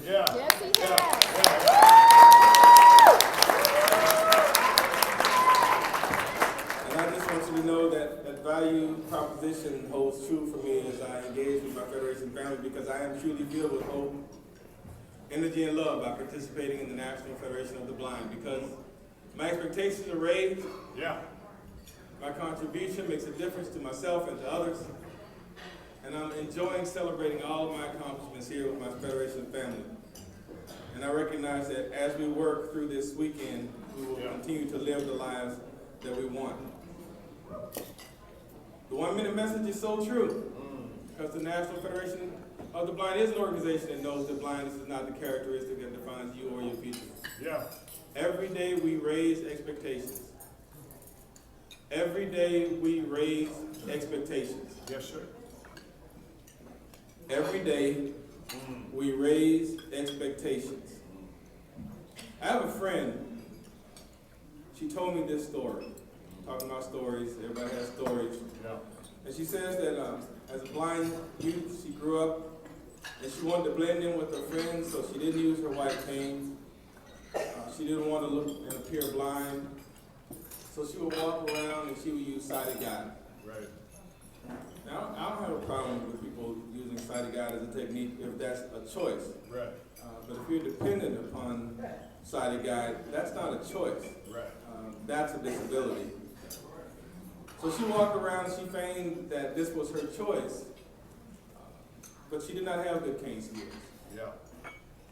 Yeah. Yes, he has. And I just want you to know that that value proposition holds true for me as I engage with my Federation family, because I am truly filled with hope, energy, and love by participating in the National Federation of the Blind, because my expectations are raised. Yeah. My contribution makes a difference to myself and to others, and I'm enjoying celebrating all of my accomplishments here with my Federation family. And I recognize that as we work through this weekend, we will continue to live the lives that we want. The 1 minute message is so true, because the National Federation of the Blind is an organization that knows that blindness is not the characteristic that defines you or your future. Yeah. Every day we raise expectations. Every day we raise expectations. Yes, sir. Every day we raise expectations. I have a friend, she told me this story. Talking about stories, everybody has stories. Yeah. And she says that as a blind youth, she grew up and she wanted to blend in with her friends, so she didn't use her white cane. She didn't want to look and appear blind. So she would walk around and she would use sighted guide. Right. Now, I don't have a problem with people using sighted guide as a technique if that's a choice. Right. But if you're dependent upon sighted guide, that's not a choice. Right. That's a disability. So she walked around and she feigned that this was her choice, but she did not have good cane skills. Yeah.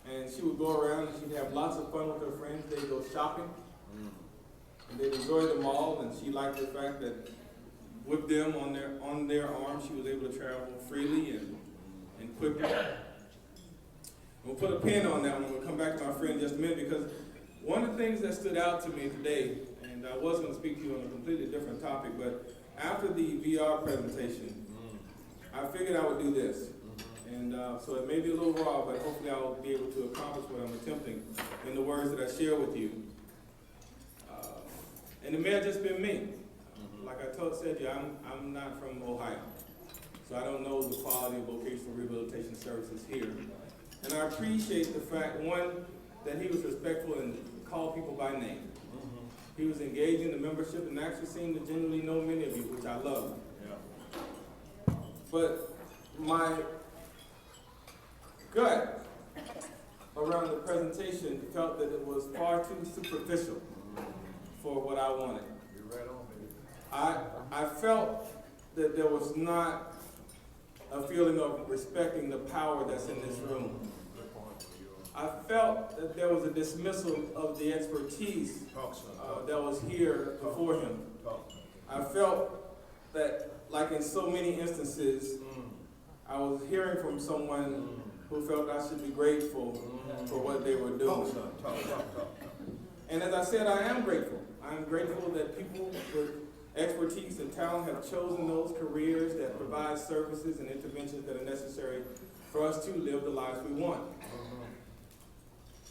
And she would go around and she'd have lots of fun with her friends. They'd go shopping, and they'd enjoy the mall, and she liked the fact that with them on their arms, she was able to travel freely and quickly. We'll put a pin on that one. We'll come back to my friend in just a minute, because one of the things that stood out to me today, and I was going to speak to you on a completely different topic, but after the VR presentation, I figured I would do this. And so it may be a little raw, but hopefully I'll be able to accomplish what I'm attempting in the words that I share with you. And it may have just been me. Like I said to you, I'm not from Ohio, so I don't know the quality of vocational rehabilitation services here. And I appreciate the fact, one, that he was respectful and called people by name. He was engaging the membership and actually seemed to genuinely know many of you, which I love. Yeah. But my gut around the presentation felt that it was far too superficial for what I wanted. You're right on, baby. I felt that there was not a feeling of respecting the power that's in this room. I felt that there was a dismissal of the expertise that was here before him. I felt that, like in so many instances, I was hearing from someone who felt I should be grateful for what they were doing. And as I said, I am grateful. I'm grateful that people with expertise and talent have chosen those careers that provide services and interventions that are necessary for us to live the lives we want.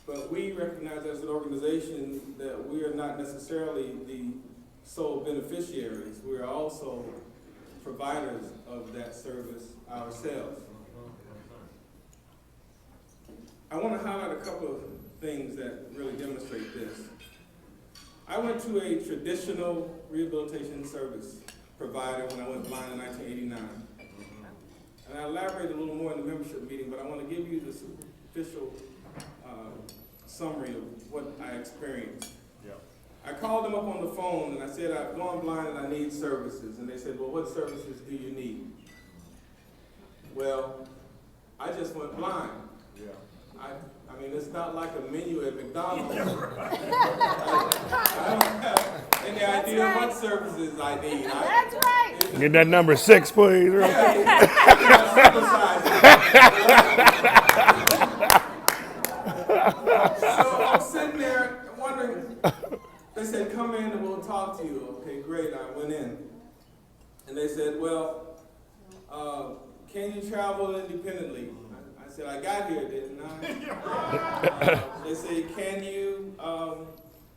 But we recognize as an organization that we are not necessarily the sole beneficiaries. We are also providers of that service ourselves. I want to highlight a couple of things that really demonstrate this. I went to a traditional rehabilitation service provider when I went blind in 1989. And I elaborated a little more in the membership meeting, but I want to give you the superficial summary of what I experienced. Yeah. I called them up on the phone and I said, I've gone blind and I need services. And they said, well, what services do you need? Well, I just went blind. Yeah. I mean, it's not like a menu at McDonald's. I don't have any idea right. what services I need. That's right. Get that number 6, please. So I'm sitting there wondering, they said, come in and we'll talk to you. Okay, great. I went in. And they said, well, can you travel independently? I said, I got here, didn't I? They said, can you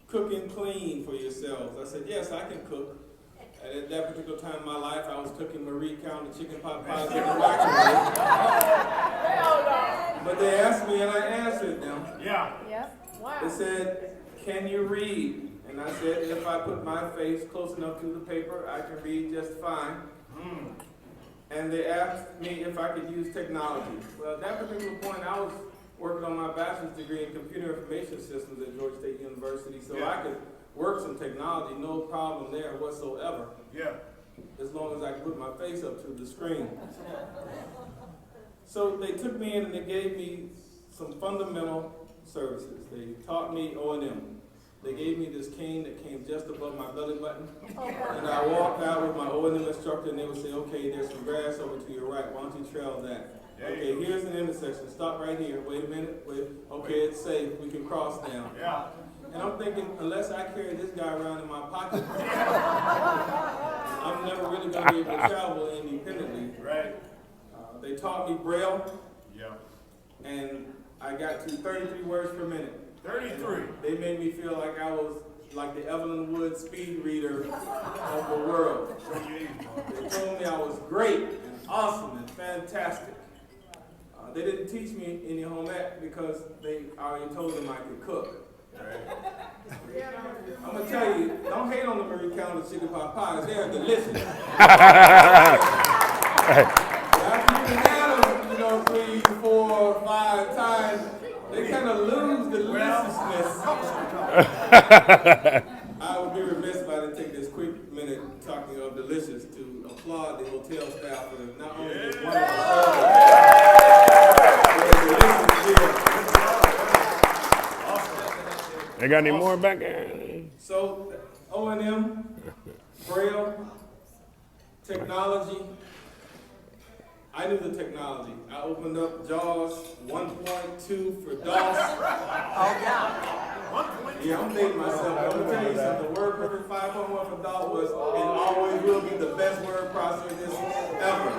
cook and clean for yourselves? I said, yes, I can cook. And at that particular time in my life, I was cooking Marie County chicken pot pies in the microwave. But they asked me and I answered them. Yeah. Yep. Wow. They said, can you read? And I said, if I put my face close enough to the paper, I can read just fine. And they asked me if I could use technology. Well, at that particular point, I was working on my bachelor's degree in computer information systems at Georgia State University, so I could work some technology, no problem there whatsoever. Yeah. As long as I could put my face up to the screen. So they took me in and they gave me some fundamental services. They taught me O&M. They gave me this cane that came just above my belly button. And I walked out with my O&M instructor and they would say, okay, there's some grass over to your right. Why don't you trail that? Okay, here's an intersection. Stop right here. Wait a minute. Wait. Okay, it's safe. We can cross now. Yeah. And I'm thinking, unless I carry this guy around in my pocket, I'm never really going to be able to travel independently. Right. They taught me Braille, Yeah. and I got to 33 words per minute. 33. They made me feel like I was like the Evelyn Wood speed reader of the world. They told me I was great and awesome and fantastic. They didn't teach me any home ec because they already told them I could cook. I'm going to tell you, don't hate on the Marie Callender's chicken pot pies. They're delicious. After you had them, 3, 4, 5 times, they kind of lose the deliciousness. I would be remiss if I didn't take this quick minute talking of delicious to applaud the hotel staff for not only this wonderful service. They got any more back there? So, O&M, Braille, technology. I knew the technology. I opened up JAWS 1.2 for DOS. Oh, yeah. Yeah, I'm dating myself. I'm gonna tell you something. The word perfect 5.1 for DOS was and always will be the best word processor ever.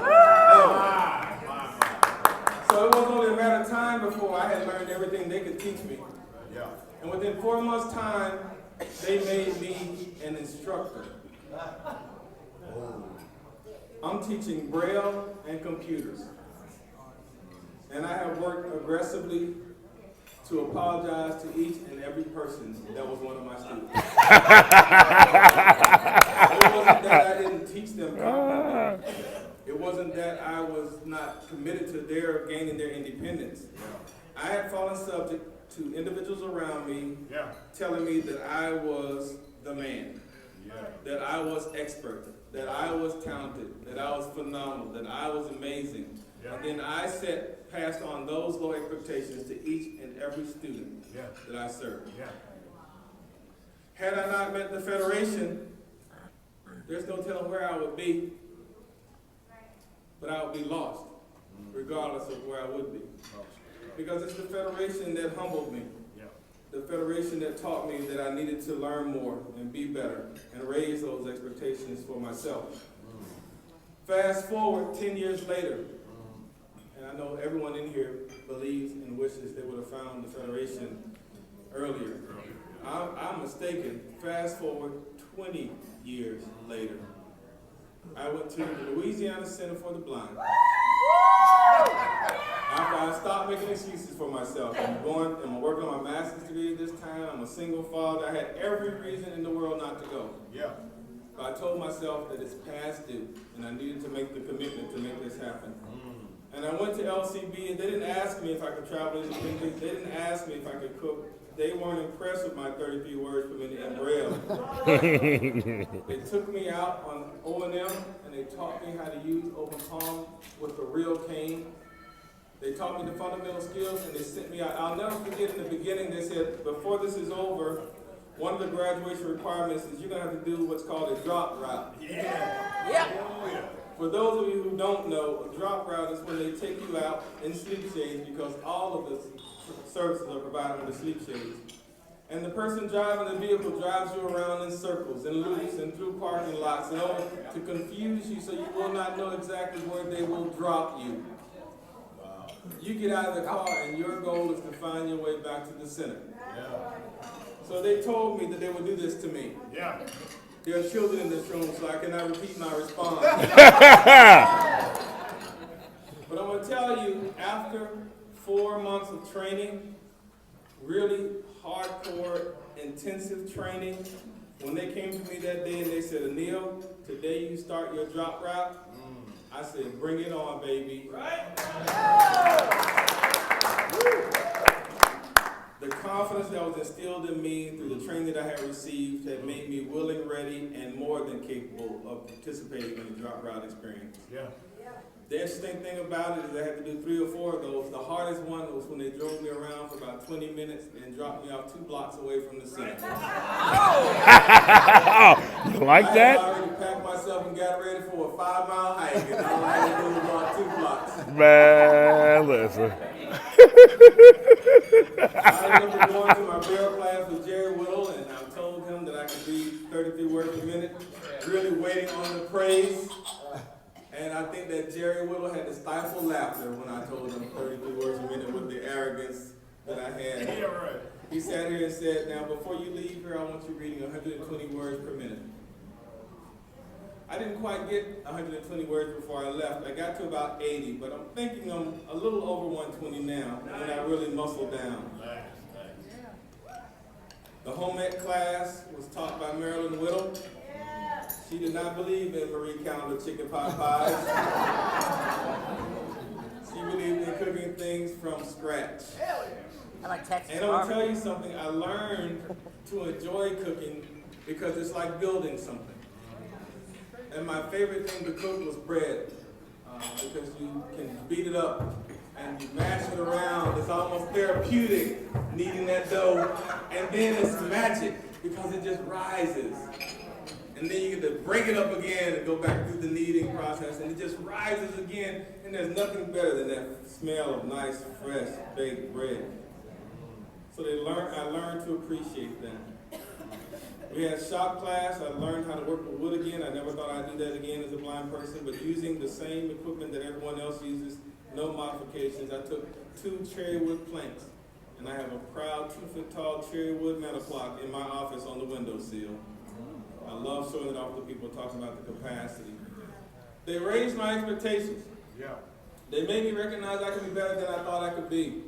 So it wasn't only a matter of time before I had learned everything they could teach me. Yeah. And within 4 months' time, they made me an instructor. I'm teaching Braille and computers. And I have worked aggressively to apologize to each and every person that was one of my students. It wasn't that I didn't teach them competently. It wasn't that I was not committed to their gaining their independence. I had fallen subject to individuals around me telling me that I was the man, that I was expert, that I was talented, that I was phenomenal, that I was amazing. And then I passed on those low expectations to each and every student that I served. Had I not met the Federation, there's no telling where I would be, but I would be lost, regardless of where I would be. Because it's the Federation that humbled me. The Federation that taught me that I needed to learn more and be better and raise those expectations for myself. Fast forward 10 years later, and I know everyone in here believes and wishes they would have found the Federation earlier. I'm mistaken. Fast forward 20 years later, I went to the Louisiana Center for the Blind. After I stopped making excuses for myself, I'm working on my master's degree this time, I'm a single father, I had every reason in the world not to go. But I told myself that it's past due, and I needed to make the commitment to make this happen. And I went to LCB, and they didn't ask me if I could travel independently, they didn't ask me if I could cook. They weren't impressed with my 33 words per minute in Braille. They took me out on O&M, and they taught me how to use open palm with a real cane. They taught me the fundamental skills, and they sent me out. I'll never forget in the beginning, they said, before this is over, one of the graduation requirements is you're going to have to do what's called a drop route. For those of you who don't know, a drop route is when they take you out in sleep shades because all of the services are provided with the sleep shades. And the person driving the vehicle drives you around in circles and loops and through parking lots in order to confuse you so you will not know exactly where they will drop you. You get out of the car and your goal is to find your way back to the center. So they told me that they would do this to me. There are children in this room, so I cannot repeat my response. But I'm going to tell you, after 4 months of training, really hardcore, intensive training. When they came to me that day and they said, Anil, today you start your drop route, I said, bring it on, baby. Right? The confidence that was instilled in me through the training that I had received had made me willing, ready, and more than capable of participating in the drop route experience. Yeah. The interesting thing about it is I had to do 3 or 4 of those. The hardest one was when they drove me around for about 20 minutes and dropped me off 2 blocks away from the center. You like I that? had already packed myself and got ready for a 5-mile hike, and all I had to do was walk 2 blocks. Man, listen. I remember going to my barrel class with Jerry Whittle, and I told him that I could read 33 words per minute, really waiting on the praise. And I think that Jerry Whittle had to stifle laughter when I told him 33 words a minute with the arrogance that I had. Yeah, right. He sat here and said, now before you leave here, I want you reading 120 words per minute. I didn't quite get 120 words before I left. I got to about 80, but I'm thinking I'm a little over 120 now when I really muscle down. The home ec class was taught by Marilyn Whittle. She did not believe in Marie Callender's chicken pot pies. She believed in cooking things from scratch. I like Texas And I'm going to barbecue. tell you something, I learned to enjoy cooking because it's like building something. And my favorite thing to cook was bread, because you can beat it up and you mash it around. It's almost therapeutic kneading that dough. And then it's magic because it just rises. And then you get to break it up again and go back through the kneading process, and it just rises again. And there's nothing better than that smell of nice, fresh, baked bread. So I learned to appreciate that. We had shop class. I learned how to work with wood again. I never thought I'd do that again as a blind person, but using the same equipment that everyone else uses, no modifications. I took 2 cherry wood planks, and I have a proud 2-foot-tall cherry wood metal clock in my office on the windowsill. I love showing it off to people, talking about the capacity. They raised my expectations. Yeah. They made me recognize I could be better than I thought I could be.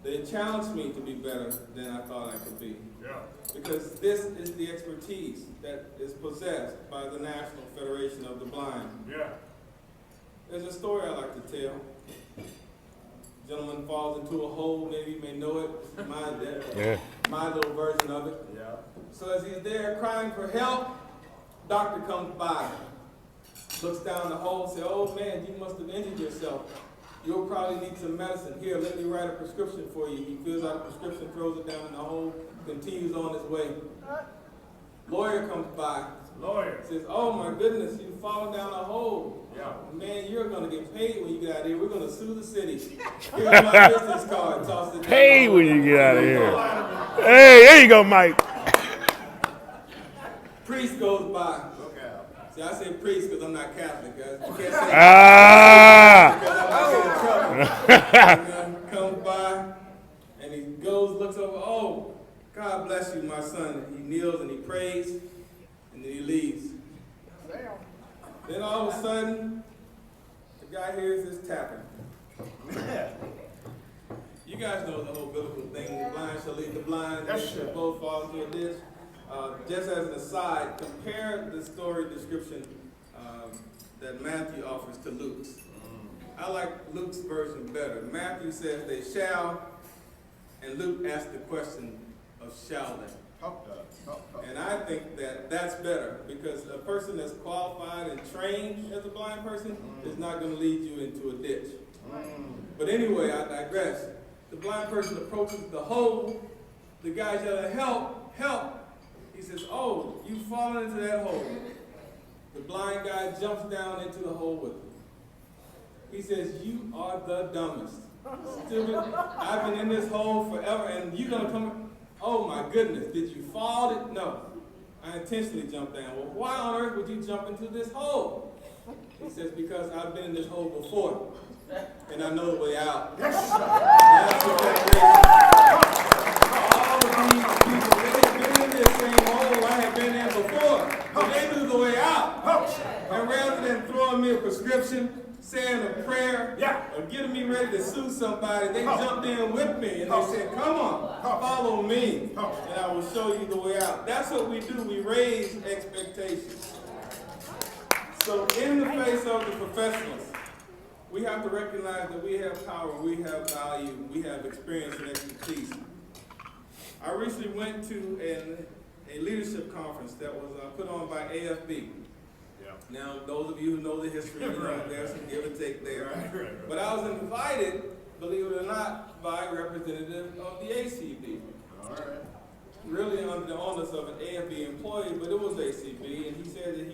They challenged me to be better than I thought I could be. Yeah. Because this is the expertise that is possessed by the National Federation of the Blind. Yeah. There's a story I like to tell. Gentleman falls into a hole, maybe you may know it. My little version of it. Yeah. So as he's there crying for help, doctor comes by, looks down the hole, says, oh man, you must have injured yourself. You'll probably need some medicine. Here, let me write a prescription for you. He fills out a prescription, throws it down in the hole, continues on his way. Lawyer comes by, Lawyer. says, oh my goodness, you've fallen down a hole. Yeah. Man, you're going to get paid when you get out of here. We're going to sue the city. Here's my business card. Toss it down. Hey, when you get out of here. Hey, there you go, Mike. Priest goes by. Look out. See, I say priest because I'm not Catholic, guys. You can't say Ah. because I'm not getting in trouble. And, comes by, and he goes, looks over, oh, God bless you, my son. And he kneels and he prays, and then he leaves. Then all of a sudden, the guy hears this tapping. You guys know the whole biblical thing, the blind shall lead the blind, they shall both fall into a ditch. Just as an aside, compare the story description that Matthew offers to Luke's. I like Luke's version better. Matthew says they shall, and Luke asks the question of shall they. And I think that that's better, because a person that's qualified and trained as a blind person is not going to lead you into a ditch. But anyway, I digress. The blind person approaches the hole. The guy's yelling, help, help. He says, oh, you've fallen into that hole. The blind guy jumps down into the hole with him. He says, you are the dumbest. Stupid. I've been in this hole forever, and you're going to come. Oh my goodness, did you fall? No. I intentionally jumped down. Well, why on earth would you jump into this hole? He says, because I've been in this hole before, and I know the way out. That's what that all of these people, they had been in this same hole I had been in before, but they knew the way out. And rather than throwing me a prescription, saying a prayer, or getting me ready to sue somebody, they jumped in with me and they said, come on, follow me, and I will show you the way out. That's what we do. We raise expectations. So in the face of the professionals, we have to recognize that we have power, we have value, we have experience and expertise. I recently went to a leadership conference that was put on by AFB. Yeah. Now, those of you who know the history, you know Right. there's some give and take there. Right. But I was invited, believe it or not, by a representative of the ACB. All right. Really under the onus of an AFB employee, but it was ACB, and he said that he